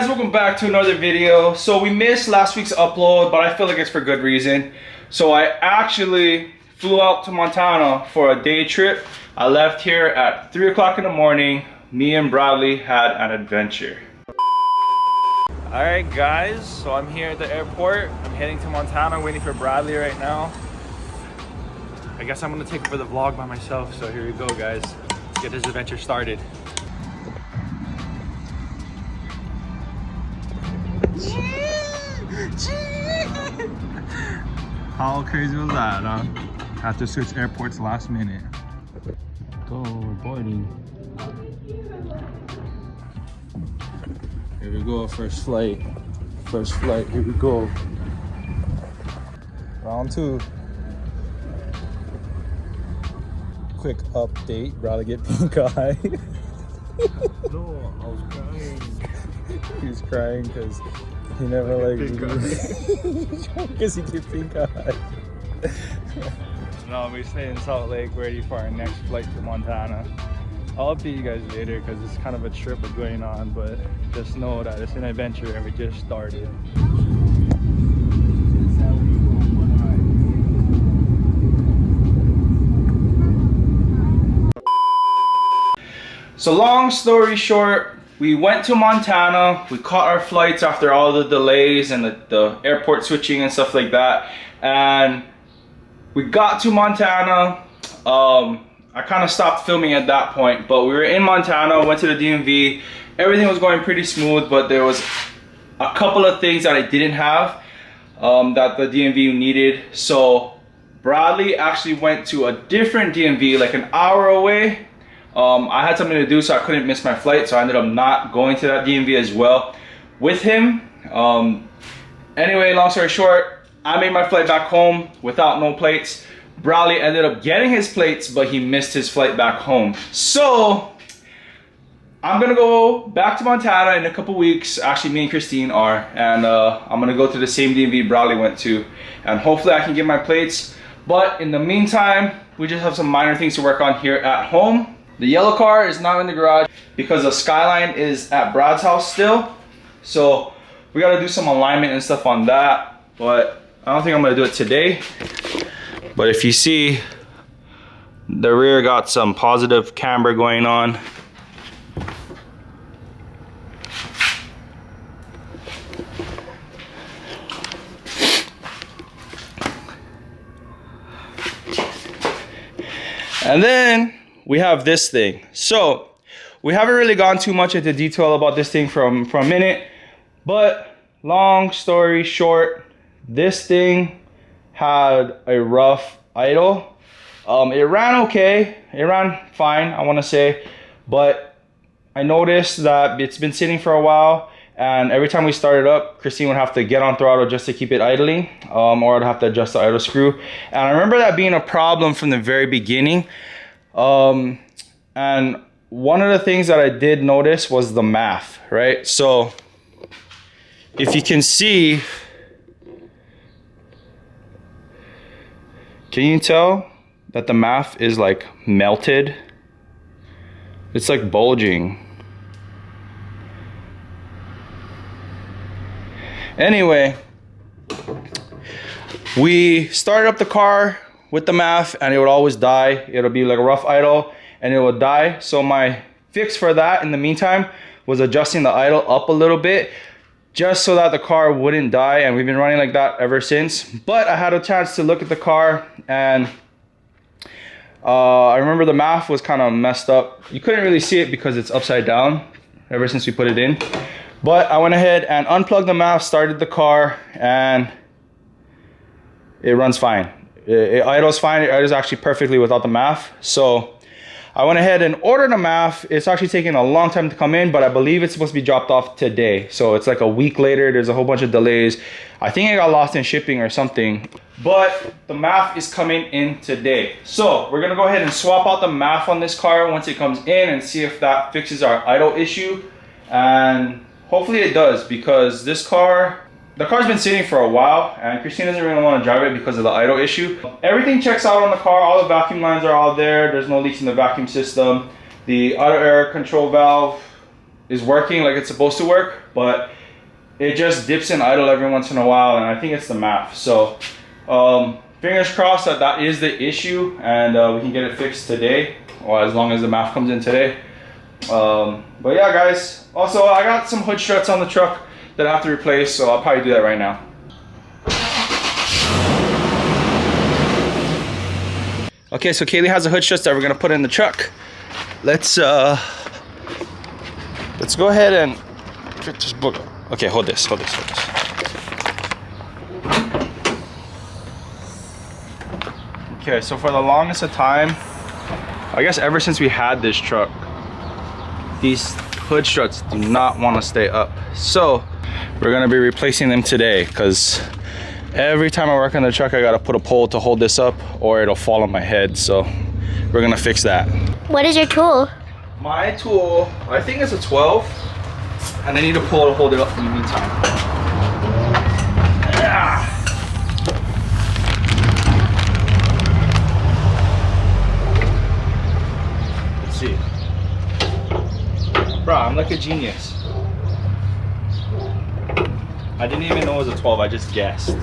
guys, welcome back to another video. So we missed last week's upload, but I feel like it's for good reason. So I actually flew out to Montana for a day trip. I left here at 3 o'clock in the morning. Me and Bradley had an adventure. Alright guys, so I'm here at the airport. I'm heading to Montana, waiting for Bradley right now. I guess I'm gonna take over the vlog by myself, so here we go guys. Let's get this adventure started. How crazy was that, huh? Had to switch airports last minute. Go, we're boarding. Here we go, first flight. First flight, here we go. Round 2. Quick update, Bradley get pink eye. No, I was crying. He was crying because he never because he get pink eye. No, we stay in Salt Lake ready for our next flight to Montana. I'll update you guys later because it's kind of a trip that's going on, but just know that it's an adventure and we just started. So long story short, we went to Montana, we caught our flights after all the delays and the airport switching and stuff like that, and we got to Montana. I kind of stopped filming at that point, but we were in Montana, went to the DMV. Everything was going pretty smooth, but there was a couple of things that I didn't have that the DMV needed. So Bradley actually went to a different DMV, like an hour away. I had something to do, so I couldn't miss my flight, so I ended up not going to that DMV as well with him. Anyway, long story short, I made my flight back home without no plates. Bradley ended up getting his plates, but he missed his flight back home. So I'm gonna go back to Montana in a couple weeks. Actually, me and Christine are, and I'm gonna go to the same DMV Bradley went to, and hopefully I can get my plates. But in the meantime, we just have some minor things to work on here at home. The yellow car is not in the garage because the Skyline is at Brad's house still. So we gotta do some alignment and stuff on that, but I don't think I'm gonna do it today. But if you see, the rear got some positive camber going on. And then we have this thing. So we haven't really gone too much into detail about this thing for a minute, but long story short, this thing had a rough idle. It ran okay, it ran fine, I want to say, but I noticed that it's been sitting for a while, and every time we started up, Christine would have to get on throttle just to keep it idling, or I'd have to adjust the idle screw. And I remember that being a problem from the very beginning. And one of the things that I did notice was the math, right? So if you can see, can you tell that the math is like melted? It's like bulging. Anyway, we started up the car with the math and it would always die. It'll be like a rough idle and it would die. So my fix for that in the meantime was adjusting the idle up a little bit just so that the car wouldn't die, and we've been running like that ever since. But I had a chance to look at the car, and I remember the math was kind of messed up. You couldn't really see it because it's upside down ever since we put it in. But I went ahead and unplugged the math, started the car, and it runs fine. It idles fine. It idles actually perfectly without the math. So I went ahead and ordered a math. It's actually taking a long time to come in, but I believe it's supposed to be dropped off today. So it's like a week later. There's a whole bunch of delays. I think it got lost in shipping or something, but the math is coming in today. So we're gonna go ahead and swap out the math on this car once it comes in and see if that fixes our idle issue. And hopefully it does, because this car, the car's been sitting for a while and Christine doesn't really want to drive it because of the idle issue. Everything checks out on the car. All the vacuum lines are all there. There's no leaks in the vacuum system. The auto air control valve is working like it's supposed to work, but it just dips in idle every once in a while, and I think it's the MAF. So fingers crossed that that is the issue, and we can get it fixed today, or as long as the MAF comes in today. But yeah, guys, also I got some hood struts on the truck that I have to replace, so I'll probably do that right now. Okay, so Kaylee has the hood struts that we're gonna put in the truck. Let's go ahead and fit this book. Okay, hold this. Okay, so for the longest of time, I guess ever since we had this truck, these hood struts do not want to stay up. So we're gonna be replacing them today, because every time I work on the truck, I gotta put a pole to hold this up or it'll fall on my head. So we're gonna fix that. What is your tool? My tool, I think it's a 12, and I need a pole to hold it up in the meantime. Yeah. Let's see. Bro, I'm like a genius. I didn't even know it was a 12, I just guessed.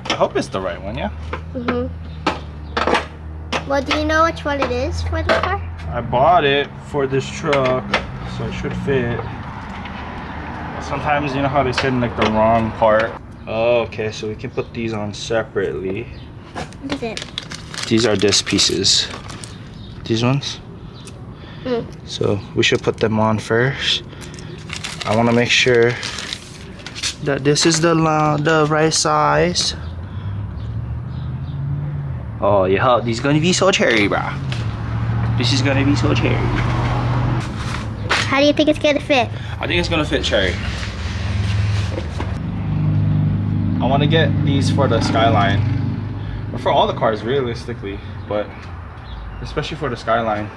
I hope it's the right one, yeah? Well, do you know which one it is for the car? I bought it for this truck, so it should fit. Sometimes, you know how they send like the wrong part. Oh, okay, so we can put these on separately. What is it? These are disc pieces. These ones. So we should put them on first. I want to make sure that this is the right size. Oh yeah, this is gonna be so cherry, bro. This is gonna be so cherry. How do you think it's gonna fit? I think it's gonna fit cherry. I want to get these for the Skyline, or for all the cars realistically, but especially for the Skyline.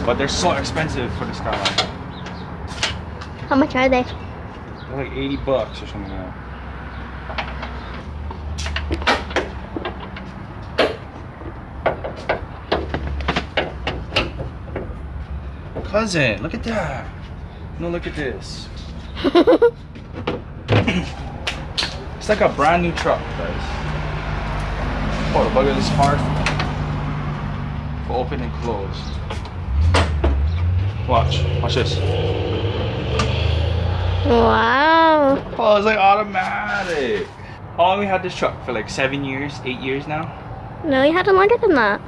But they're so expensive for the Skyline. How much are they? They're like 80 bucks or something like that. Cousin, look at that. No, look at this. It's like a brand new truck, guys. Oh, the bugger is hard for open and close. Watch this. Wow. Oh, it's like automatic. How long we had this truck? For like 7 years, 8 years now? No, you had it longer than that.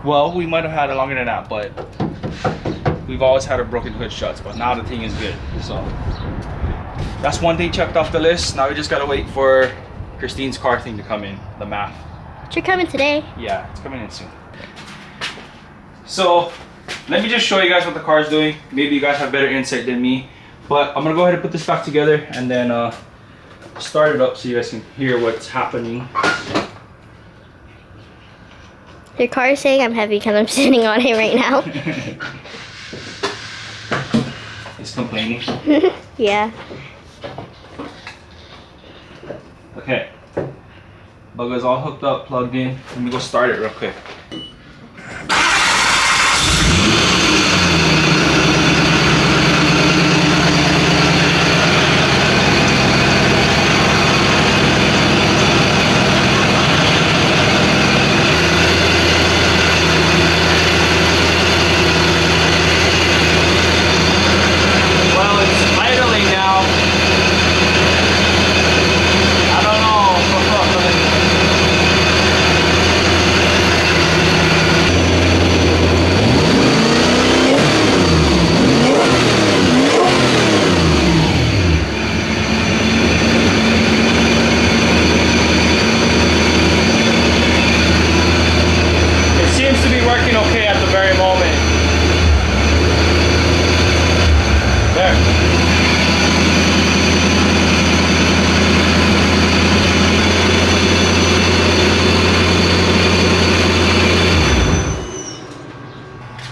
Well, we might have had it longer than that, but we've always had a broken hood struts, but now the thing is good. So that's one thing checked off the list. Now we just gotta wait for Christine's car thing to come in, the MAF. You're coming today. Yeah, it's coming in soon. So let me just show you guys what the car's doing. Maybe you guys have better insight than me, but I'm gonna go ahead and put this back together and then start it up so you guys can hear what's happening. Your car is saying I'm heavy because I'm sitting on it right now. It's complaining. Yeah. Okay. Bugger's all hooked up, plugged in. Let me go start it real quick.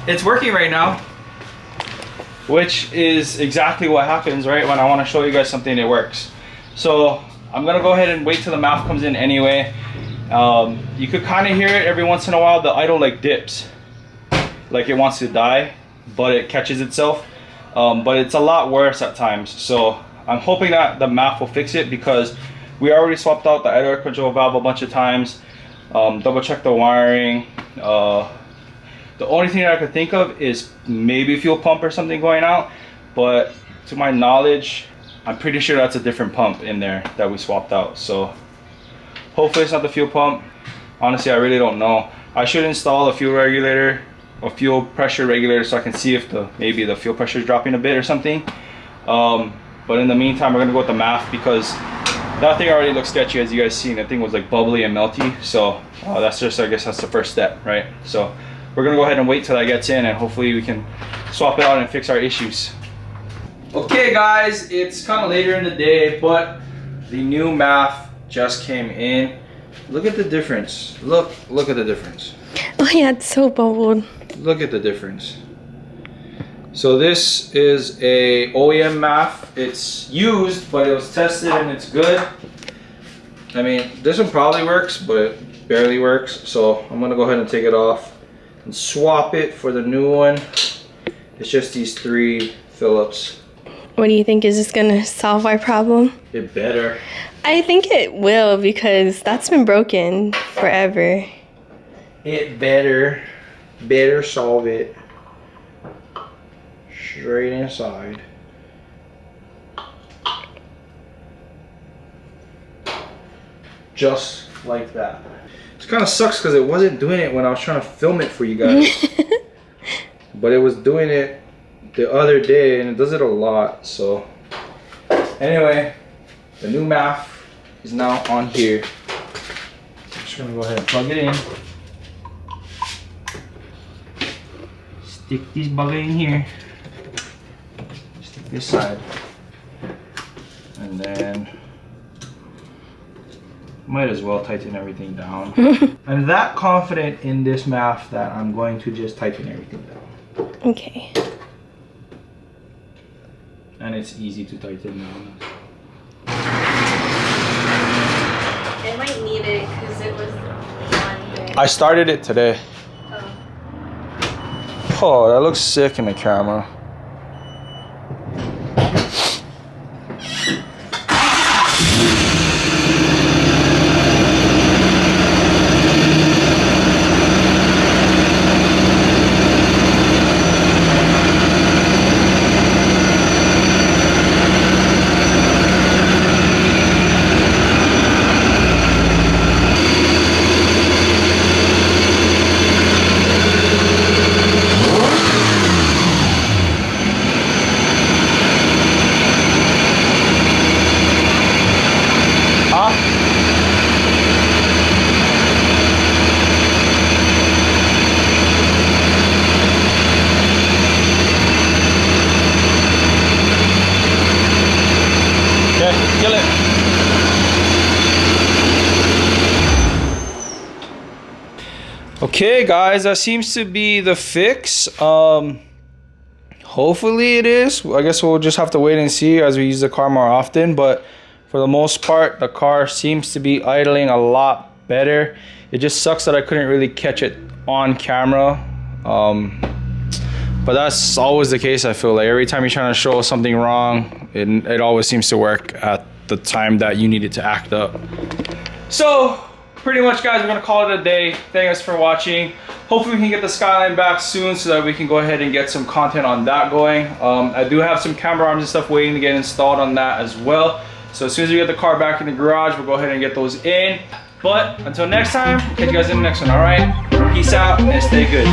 It's working right now, which is exactly what happens right when I want to show you guys something that works. So I'm gonna go ahead and wait till the mouth comes in anyway. You could kind of hear it every once in a while. The idle like dips, like it wants to die, but it catches itself. But it's a lot worse at times. So I'm hoping that the MAF will fix it, because we already swapped out the idle air control valve a bunch of times. Double check the wiring. The only thing that I could think of is maybe fuel pump or something going out, but to my knowledge, I'm pretty sure that's a different pump in there that we swapped out. So hopefully it's not the fuel pump. Honestly, I really don't know. I should install a fuel regulator, a fuel pressure regulator, so I can see if maybe the fuel pressure is dropping a bit or something. But in the meantime, we're gonna go with the MAF, because that thing already looks sketchy, as you guys seen. That thing was like bubbly and melty. So that's just, I guess that's the first step, right? So we're gonna go ahead and wait till that gets in, and hopefully we can swap it out and fix our issues. Okay guys, it's kind of later in the day, but the new MAF just came in. Look at the difference. Look at the difference. Oh yeah, it's so bubbled. Look at the difference. So this is a OEM MAF. It's used, but it was tested and it's good. I mean, this one probably works, but it barely works. So I'm gonna go ahead and take it off and swap it for the new one. It's just these 3 Phillips. What do you think? Is this gonna solve our problem? It better. I think it will, because that's been broken forever. It better solve it. Straight inside. Just like that. It kind of sucks because it wasn't doing it when I was trying to film it for you guys. But it was doing it the other day, and it does it a lot. So anyway, the new MAF is now on here. I'm just gonna go ahead and plug it in. Stick this bugger in here. Stick this side. And then might as well tighten everything down. I'm that confident in this MAF that I'm going to just tighten everything down. Okay. And it's easy to tighten down. I might need it because it was on there. I started it today. Oh, that looks sick in the camera. Okay guys, that seems to be the fix. Hopefully it is. I guess we'll just have to wait and see as we use the car more often, but for the most part the car seems to be idling a lot better. It just sucks that I couldn't really catch it on camera, but that's always the case. I feel like every time you're trying to show something wrong, it always seems to work at the time that you need it to act up. So pretty much guys, we're gonna call it a day. Thanks for watching. Hopefully we can get the Skyline back soon so that we can go ahead and get some content on that going. I do have some camera arms and stuff waiting to get installed on that as well. So as soon as we get the car back in the garage, we'll go ahead and get those in. But until next time, catch you guys in the next one, all right? Peace out and stay good.